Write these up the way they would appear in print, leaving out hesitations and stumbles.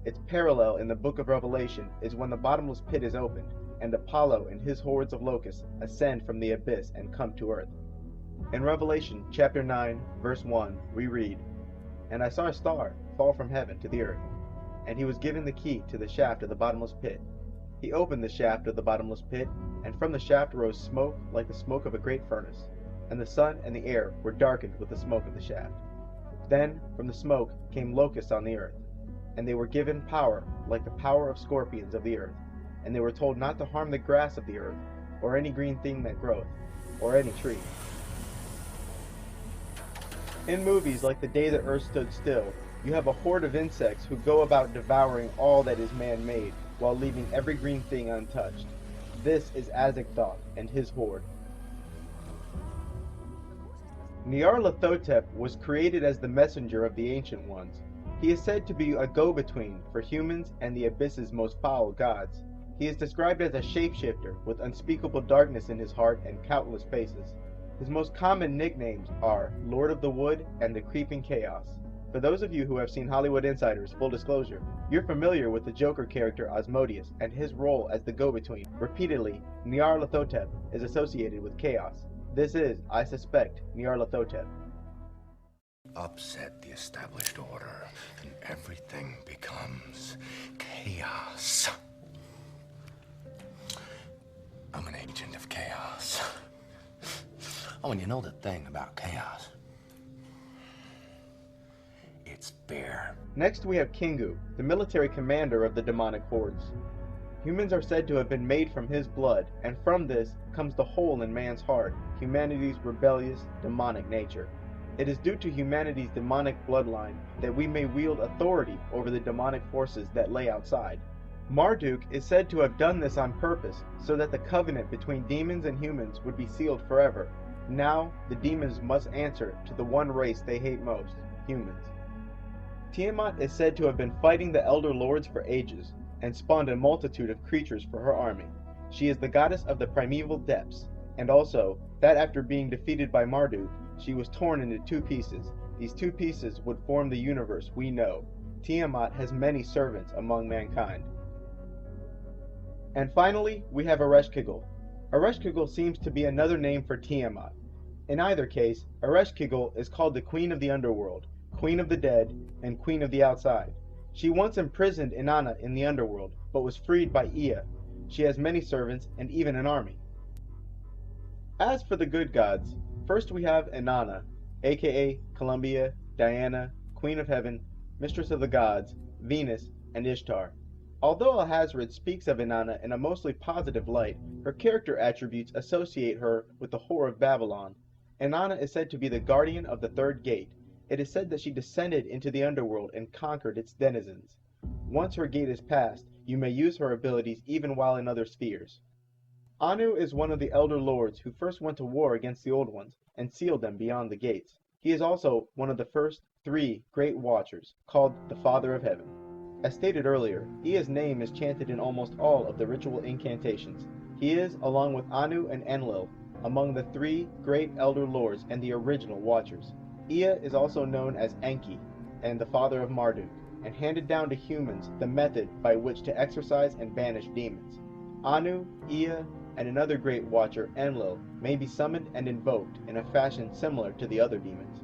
Its parallel in the book of Revelation is when the bottomless pit is opened, and Apollo and his hordes of locusts ascend from the abyss and come to earth. In Revelation chapter 9, verse 1, we read, "And I saw a star fall from heaven to the earth, and he was given the key to the shaft of the bottomless pit. He opened the shaft of the bottomless pit, and from the shaft rose smoke like the smoke of a great furnace, and the sun and the air were darkened with the smoke of the shaft. Then from the smoke came locusts on the earth, and they were given power like the power of scorpions of the earth, and they were told not to harm the grass of the earth, or any green thing that groweth, or any tree." In movies like The Day the Earth Stood Still, you have a horde of insects who go about devouring all that is man-made, while leaving every green thing untouched. This is Azagthoth and his horde. Nyarlathotep was created as the messenger of the Ancient Ones. He is said to be a go-between for humans and the abyss's most foul gods. He is described as a shapeshifter with unspeakable darkness in his heart and countless faces. His most common nicknames are Lord of the Wood and the Creeping Chaos. For those of you who have seen Hollywood Insiders, full disclosure, you're familiar with the Joker character Asmodeus and his role as the go-between. Repeatedly, Nyarlathotep is associated with chaos. This is, I suspect, Nyarlathotep. Upset the established order, and everything becomes chaos. I'm an agent of chaos. Oh, and you know the thing about chaos? It's fear. Next we have Kingu, the military commander of the demonic hordes. Humans are said to have been made from his blood, and from this comes the hole in man's heart, humanity's rebellious, demonic nature. It is due to humanity's demonic bloodline that we may wield authority over the demonic forces that lay outside. Marduk is said to have done this on purpose, so that the covenant between demons and humans would be sealed forever. Now, the demons must answer to the one race they hate most, humans. Tiamat is said to have been fighting the Elder Lords for ages, and spawned a multitude of creatures for her army. She is the goddess of the primeval depths, and also that after being defeated by Marduk, she was torn into two pieces. These two pieces would form the universe we know. Tiamat has many servants among mankind. And finally, we have Ereshkigal. Ereshkigal seems to be another name for Tiamat. In either case, Ereshkigal is called the Queen of the Underworld, Queen of the Dead, and Queen of the Outside. She once imprisoned Inanna in the underworld, but was freed by Ea. She has many servants and even an army. As for the good gods, first we have Inanna, aka Columbia, Diana, Queen of Heaven, Mistress of the Gods, Venus, and Ishtar. Although Alhazred speaks of Inanna in a mostly positive light, her character attributes associate her with the whore of Babylon. Inanna is said to be the guardian of the third gate. It is said that she descended into the underworld and conquered its denizens. Once her gate is passed, you may use her abilities even while in other spheres. Anu is one of the Elder Lords who first went to war against the Old Ones and sealed them beyond the gates. He is also one of the first 3 Great Watchers, called the Father of Heaven. As stated earlier, Ea's name is chanted in almost all of the ritual incantations. He is, along with Anu and Enlil, among the 3 Great Elder Lords and the original Watchers. Ea is also known as Enki, and the father of Marduk, and handed down to humans the method by which to exorcise and banish demons. Anu, Ea, and another great watcher, Enlil, may be summoned and invoked in a fashion similar to the other demons.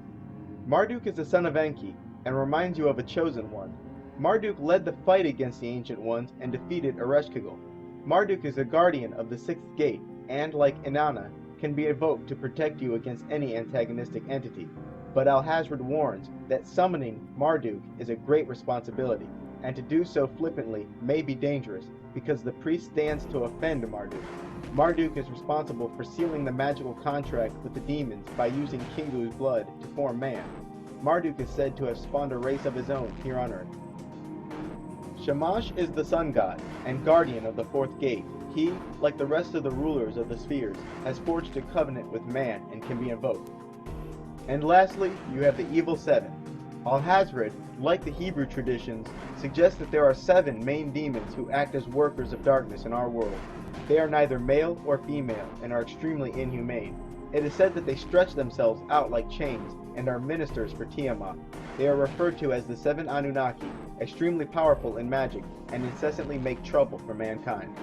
Marduk is the son of Enki, and reminds you of a chosen one. Marduk led the fight against the Ancient Ones and defeated Ereshkigal. Marduk is the guardian of the 6th gate, and, like Inanna, can be evoked to protect you against any antagonistic entity. But Alhazred warns that summoning Marduk is a great responsibility, and to do so flippantly may be dangerous, because the priest stands to offend Marduk. Marduk is responsible for sealing the magical contract with the demons by using Kingu's blood to form man. Marduk is said to have spawned a race of his own here on Earth. Shamash is the sun god, and guardian of the 4th gate. He, like the rest of the rulers of the spheres, has forged a covenant with man and can be invoked. And lastly, you have the Evil 7. Alhazred, like the Hebrew traditions, suggests that there are 7 main demons who act as workers of darkness in our world. They are neither male or female, and are extremely inhumane. It is said that they stretch themselves out like chains, and are ministers for Tiamat. They are referred to as the Seven Anunnaki, extremely powerful in magic, and incessantly make trouble for mankind.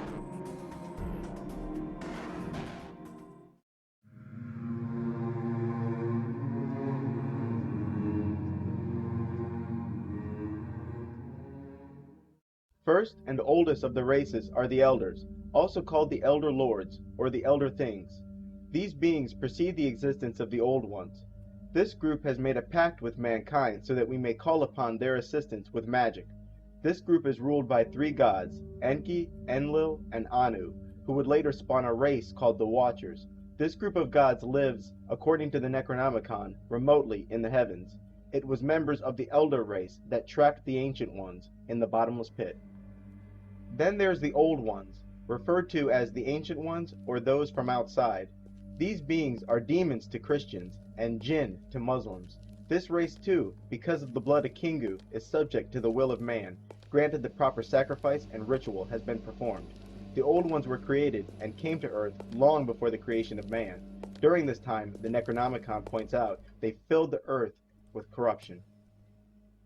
First and oldest of the races are the Elders, also called the Elder Lords, or the Elder Things. These beings precede the existence of the Old Ones. This group has made a pact with mankind so that we may call upon their assistance with magic. This group is ruled by three gods, Enki, Enlil, and Anu, who would later spawn a race called the Watchers. This group of gods lives, according to the Necronomicon, remotely in the heavens. It was members of the Elder race that trapped the Ancient Ones in the bottomless pit. Then there's the Old Ones, referred to as the Ancient Ones or those from outside. These beings are demons to Christians and jinn to Muslims. This race too, because of the blood of Kingu, is subject to the will of man, granted the proper sacrifice and ritual has been performed. The Old Ones were created and came to Earth long before the creation of man. During this time, the Necronomicon points out, they filled the Earth with corruption.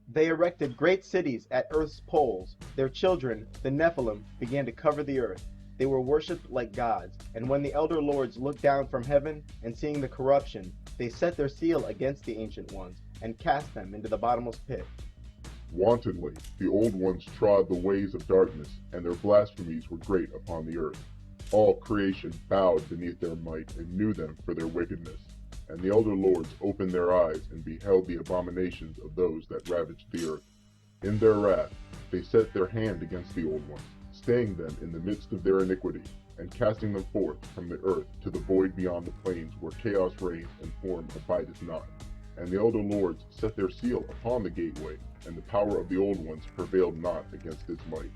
They erected great cities at Earth's poles. Their children, the Nephilim, began to cover the earth. They were worshipped like gods, and when the Elder Lords looked down from heaven and seeing the corruption, they set their seal against the Ancient Ones and cast them into the bottomless pit. Wantonly, the Old Ones trod the ways of darkness, and their blasphemies were great upon the earth. All creation bowed beneath their might and knew them for their wickedness. And the Elder Lords opened their eyes and beheld the abominations of those that ravaged the earth. In their wrath, they set their hand against the Old Ones, staying them in the midst of their iniquity, and casting them forth from the earth to the void beyond the plains where chaos reigns and form abideth not. And the Elder Lords set their seal upon the gateway, and the power of the Old Ones prevailed not against its might.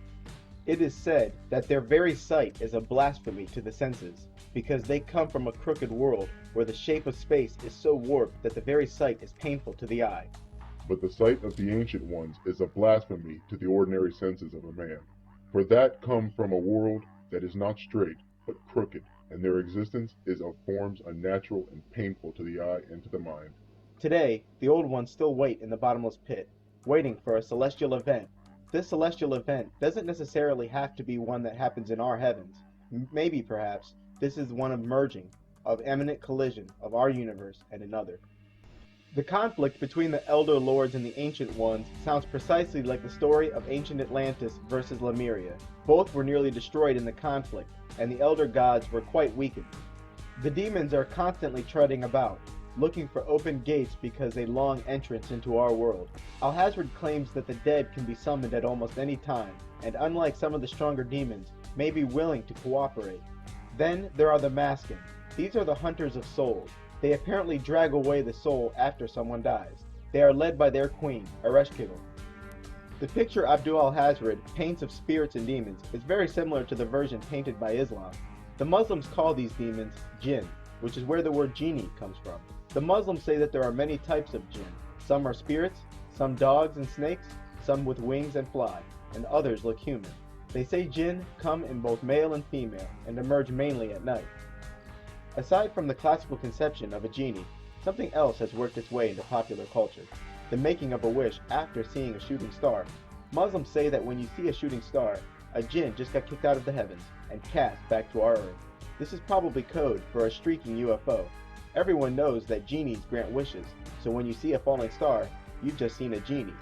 It is said that their very sight is a blasphemy to the senses, because they come from a crooked world where the shape of space is so warped that the very sight is painful to the eye. But the sight of the Ancient Ones is a blasphemy to the ordinary senses of a man. For that come from a world that is not straight, but crooked, and their existence is of forms unnatural and painful to the eye and to the mind. Today, the Old Ones still wait in the bottomless pit, waiting for a celestial event. This celestial event doesn't necessarily have to be one that happens in our heavens. Maybe, perhaps, this is one of merging, of imminent collision of our universe and another. The conflict between the Elder Lords and the Ancient Ones sounds precisely like the story of ancient Atlantis versus Lemuria. Both were nearly destroyed in the conflict, and the Elder Gods were quite weakened. The demons are constantly treading about, looking for open gates because they long entrance into our world. Alhazred claims that the dead can be summoned at almost any time, and unlike some of the stronger demons, may be willing to cooperate. Then there are the Maskin. These are the hunters of souls. They apparently drag away the soul after someone dies. They are led by their queen, Ereshkigal. The picture Abdul Alhazred paints of spirits and demons is very similar to the version painted by Islam. The Muslims call these demons jinn, which is where the word genie comes from. The Muslims say that there are many types of jinn. Some are spirits, some dogs and snakes, some with wings and fly, and others look human. They say jinn come in both male and female and emerge mainly at night. Aside from the classical conception of a genie, something else has worked its way into popular culture: the making of a wish after seeing a shooting star. Muslims say that when you see a shooting star, a jinn just got kicked out of the heavens and cast back to our earth. This is probably code for a streaking UFO. Everyone knows that genies grant wishes, so when you see a falling star, you've just seen a genie.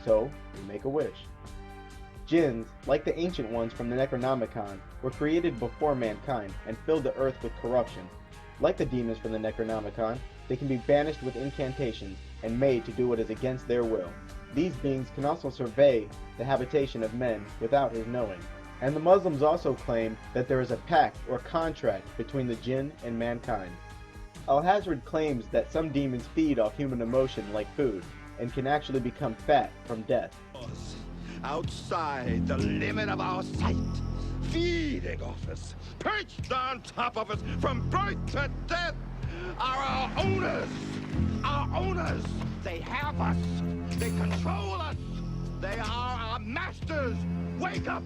So, you make a wish. Jinns, like the Ancient Ones from the Necronomicon, were created before mankind and filled the earth with corruption. Like the demons from the Necronomicon, they can be banished with incantations and made to do what is against their will. These beings can also survey the habitation of men without his knowing. And the Muslims also claim that there is a pact or contract between the jinn and mankind. Alhazred claims that some demons feed off human emotion like food, and can actually become fat from death. Outside the limit of our sight, feeding off us, perched on top of us from birth to death, are our owners. Our owners. They have us. They control us. They are our masters. Wake up!